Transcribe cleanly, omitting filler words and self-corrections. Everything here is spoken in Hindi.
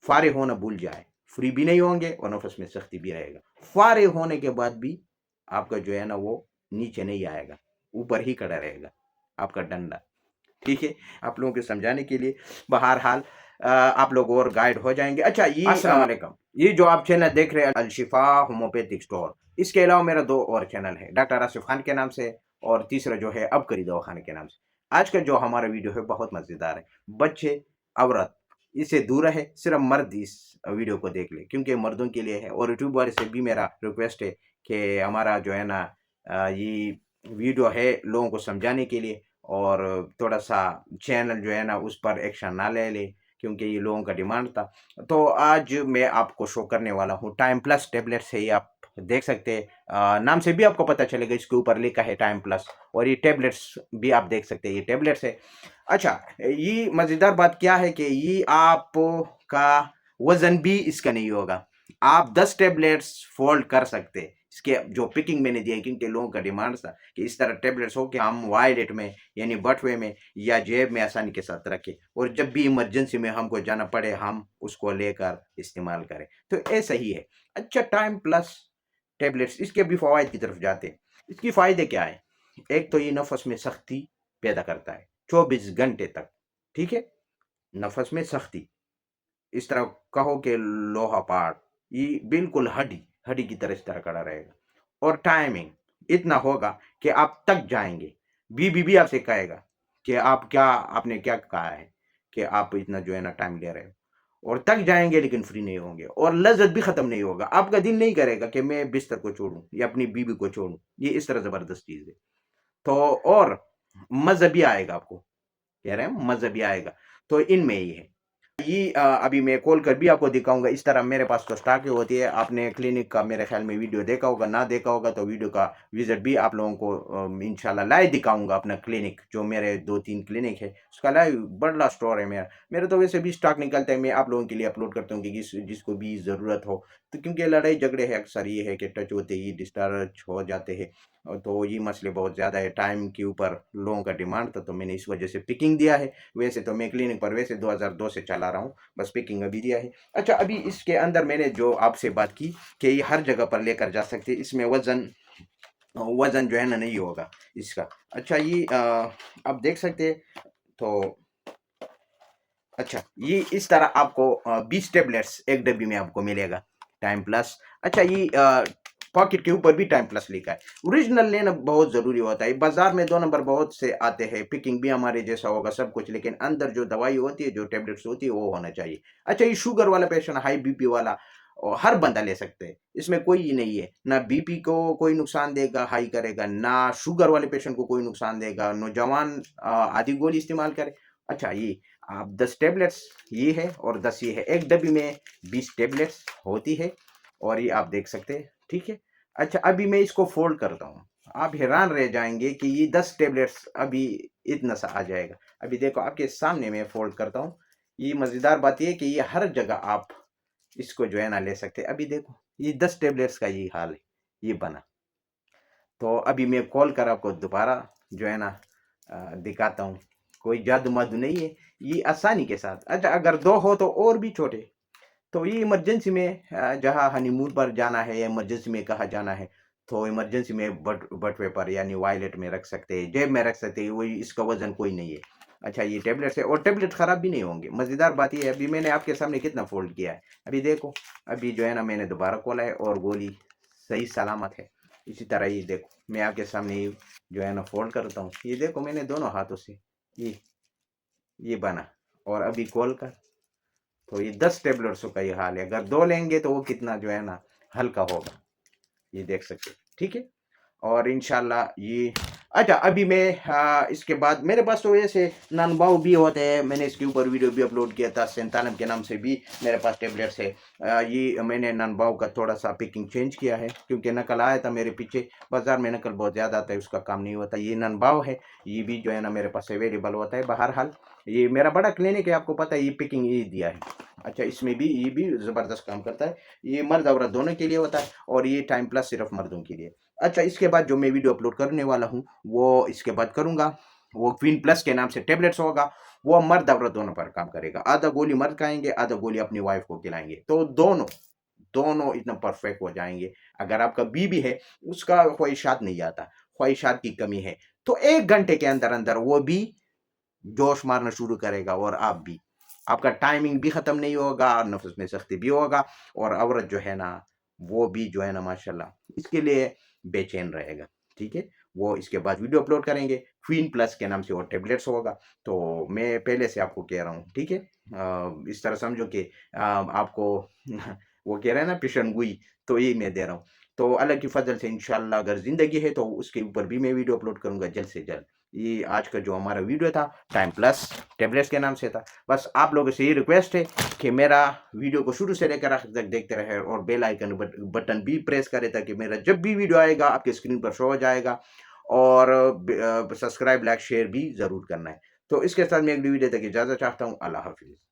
फारिग होना भूल जाए, फ्री भी नहीं होंगे और नफस में सख्ती भी रहेगा। फारिग होने के बाद भी आपका जो है ना वो नीचे नहीं आएगा, ऊपर ही खड़ा रहेगा आपका डंडा। ठीक है, आप लोगों को समझाने के लिए बहरहाल आप लोग और गाइड हो जाएंगे। अच्छा, ये अस्सलाम वालेकुम, ये जो आप चैनल देख रहे हैं अलशिफा होम्योपैथिक स्टोर, इसके अलावा मेरा दो और चैनल है, डॉक्टर आसिफ खान के नाम से, और तीसरा जो है अब करी दवाखाने के नाम से। आज का जो हमारा वीडियो है बहुत मजेदार है। बच्चे, औरत इससे दूर रहे, सिर्फ मर्द इस वीडियो को देख ले, क्योंकि मर्दों के लिए है। और यूट्यूब वाले से भी मेरा रिक्वेस्ट है कि हमारा जो है ना ये वीडियो है लोगों को समझाने के लिए, और थोड़ा सा चैनल जो है ना उस पर एक्शन ना ले ले, क्योंकि ये लोगों का डिमांड था। तो आज मैं आपको शो करने वाला हूँ टाइम प्लस टेबलेट से। ही आप देख सकते हैं, नाम से भी आपको पता चलेगा, इसके ऊपर लिखा है टाइम प्लस, और ये टेबलेट्स भी आप देख सकते हैं, ये टेबलेट्स है। अच्छा, ये मज़ेदार बात क्या है कि ये आपका वजन भी इसका नहीं होगा। आप 10 टेबलेट्स फोल्ड कर सकते हैं। इसके जो पिकिंग मैंने दिया है, क्योंकि लोगों का डिमांड था कि इस तरह टेबलेट्स हो कि हम वॉलेट में यानी बटुए में या जेब में आसानी के साथ रखें, और जब भी इमरजेंसी में हमको जाना पड़े हम उसको लेकर इस्तेमाल करें। तो ऐसा ही है। अच्छा, टाइम प्लस टेबलेट्स, इसके भी फ़वाइद की तरफ जाते हैं। इसकी फ़ायदे क्या है? एक तो ये नफस में सख्ती पैदा करता है 24 घंटे तक। ठीक है, नफस में सख्ती, इस तरह कहो कि लोहा पाट, ये बिल्कुल हड्डी हड्डी की तरह इस तरह खड़ा रहेगा। और टाइमिंग इतना होगा कि आप तक जाएंगे, बीबी भी आपसे कहेगा कि आप क्या, आपने क्या कहा है कि आप इतना जो है ना टाइम ले रहे हो, और तक जाएंगे लेकिन फ्री नहीं होंगे, और लज्जत भी खत्म नहीं होगा। आपका दिल नहीं करेगा कि मैं बिस्तर को छोड़ूं या अपनी बीबी को छोड़ूं। ये इस तरह जबरदस्त चीज है। तो और मजा भी आएगा आपको, कह रहे हैं मजा भी आएगा। तो इनमें ही है ये। अभी मैं खोल कर भी आपको दिखाऊंगा। इस तरह मेरे पास तो स्टॉक ही होती है। आपने क्लिनिक का मेरे ख्याल में वीडियो देखा होगा, ना देखा होगा तो वीडियो का विजिट भी आप लोगों को इंशाल्लाह लाइव दिखाऊंगा। अपना क्लिनिक, जो मेरे 2-3 क्लिनिक है, उसका लाइव बड़ा स्टोर है मेरा। मेरे तो वैसे भी स्टॉक निकलता है, मैं आप लोगों के लिए अपलोड करता हूँ कि जिसको भी ज़रूरत हो। तो क्योंकि लड़ाई झगड़े है अक्सर ये है कि टच होते ही डिस्चार्ज हो जाते हैं, और तो ये मसले बहुत ज़्यादा है। टाइम के ऊपर लोगों का डिमांड था, तो मैंने इस वजह से पिकिंग दिया है। वैसे तो मैं क्लिनिक पर वैसे 2002 से चला रहा हूँ, बस पिकिंग अभी दिया है। अच्छा, अभी इसके अंदर मैंने जो आपसे बात की कि ये हर जगह पर लेकर जा सकते, इसमें वजन वजन जो है ना नहीं होगा इसका। अच्छा, ये आप देख सकते हैं। तो अच्छा, ये इस तरह आपको 20 टेबलेट्स एक डब्बी में आपको मिलेगा, टाइम प्लस। अच्छा, ये पॉकेट के ऊपर भी टाइम प्लस लिखा है। ओरिजिनल लेना बहुत ज़रूरी होता है। बाजार में 2 नंबर बहुत से आते हैं, पिकिंग भी हमारे जैसा होगा सब कुछ, लेकिन अंदर जो दवाई होती है, जो टेबलेट्स होती है, वो होना चाहिए। अच्छा, ये शुगर वाला पेशेंट, हाई बीपी वाला, और हर बंदा ले सकते हैं। इसमें कोई ये नहीं है, ना बीपी को कोई नुकसान देगा हाई करेगा, ना शुगर वाले पेशेंट को कोई नुकसान देगा। नौजवान आधी गोली इस्तेमाल करे। अच्छा, ये आप 10 टेबलेट्स ये है और 10 ये है। एक डब्बी में 20 टेबलेट्स होती है, और ये आप देख सकते हैं। ठीक है। अच्छा, अभी मैं इसको फोल्ड करता हूँ, आप हैरान रह जाएंगे कि ये 10 टेबलेट्स अभी इतना सा आ जाएगा। अभी देखो आपके सामने मैं फोल्ड करता हूँ। ये मज़ेदार बात ये है कि ये हर जगह आप इसको जो है ना ले सकते हैं। अभी देखो ये 10 टेबलेट्स का ये हाल है, ये बना। तो अभी मैं कॉल कर आपको दोबारा जो है ना दिखाता हूँ। कोई जादू मादू नहीं है, ये आसानी के साथ। अच्छा, अगर 2 हो तो और भी छोटे। तो ये इमरजेंसी में जहाँ हनीमून पर जाना है या इमरजेंसी में कहाँ जाना है, तो इमरजेंसी में बटुए पर यानी वॉलेट में रख सकते हैं, जेब में रख सकते हैं। वही, इसका वजन कोई नहीं है। अच्छा, ये टेबलेट्स है, और टेबलेट खराब भी नहीं होंगे। मज़ेदार बात ये है, अभी मैंने आपके सामने कितना फोल्ड किया है। अभी देखो, अभी जो है ना मैंने दोबारा खोला है और गोली सही सलामत है। इसी तरह ये देखो, मैं आपके सामने ये जो है ना फोल्ड करता हूँ। ये देखो मैंने दोनों हाथों से ये बना, और अभी खोल कर, तो ये 10 टेबलेट्सों का ये हाल है। अगर 2 लेंगे तो वो कितना जो है ना हल्का होगा, ये देख सकते हैं। ठीक है, और इंशाल्लाह ये। अच्छा, अभी मैं इसके बाद मेरे पास तो ऐसे ननबाऊ भी होते हैं। मैंने इसके ऊपर वीडियो भी अपलोड किया था, सेंतानम के नाम से भी मेरे पास टेबलेट्स है। ये मैंने ननबाऊ का थोड़ा सा पैकिंग चेंज किया है, क्योंकि नकल आया था मेरे पीछे। बाजार में नकल बहुत ज़्यादा आता है, उसका काम नहीं होता। ये ननबाऊ है, ये भी जो है ना मेरे पास अवेलेबल होता है। बहरहाल ये मेरा बड़ा क्लिनिक है, आपको पता है, ये पैकिंग ये दिया है। अच्छा, इसमें भी ये भी ज़बरदस्त काम करता है। ये मर्द औरत दोनों के लिए होता है, और ये टाइम प्लस सिर्फ मर्दों के लिए। अच्छा, इसके बाद जो मैं वीडियो अपलोड करने वाला हूँ वो इसके बाद करूँगा, वो क्वीन प्लस के नाम से टेबलेट्स होगा। वो मर्द औरत दोनों पर काम करेगा। आधा गोली मर्द खाएंगे, आधा गोली अपनी वाइफ को खिलाएंगे, तो दोनों दोनों इतना परफेक्ट हो जाएंगे। अगर आपका बीबी है, उसका ख्वाहिशात नहीं आता, ख्वाहिशात की कमी है, तो 1 घंटे के अंदर अंदर वो भी जोश मारना शुरू करेगा और आप भी, आपका टाइमिंग भी खत्म नहीं होगा, नफ्स में सख्ती भी होगा, और औरत जो है ना वो भी जो है ना माशाल्लाह इसके लिए बेचैन रहेगा। ठीक है, वो इसके बाद वीडियो अपलोड करेंगे, क्वीन प्लस के नाम से वो टेबलेट्स होगा। तो मैं पहले से आपको कह रहा हूँ, ठीक है, इस तरह समझो कि आपको वो कह रहे हैं ना पेशेंट तो यही मैं दे रहा हूँ। तो अल्लाह की फजल से इंशाल्लाह अगर ज़िंदगी है तो उसके ऊपर भी मैं वीडियो अपलोड करूँगा जल्द से जल्द। ये आज का जो हमारा वीडियो था टाइम प्लस टैबलेट्स के नाम से था। बस आप लोगों से ये रिक्वेस्ट है कि मेरा वीडियो को शुरू से लेकर आखिर तक देखते रहे और बेल आइकन बटन भी प्रेस करें, ताकि मेरा जब भी वीडियो आएगा आपके स्क्रीन पर शो हो जाएगा। और सब्सक्राइब, लाइक, शेयर भी ज़रूर करना है। तो इसके साथ मैं अगली वीडियो तक इजाज़त चाहता हूँ। अल्लाह हाफ़िज़।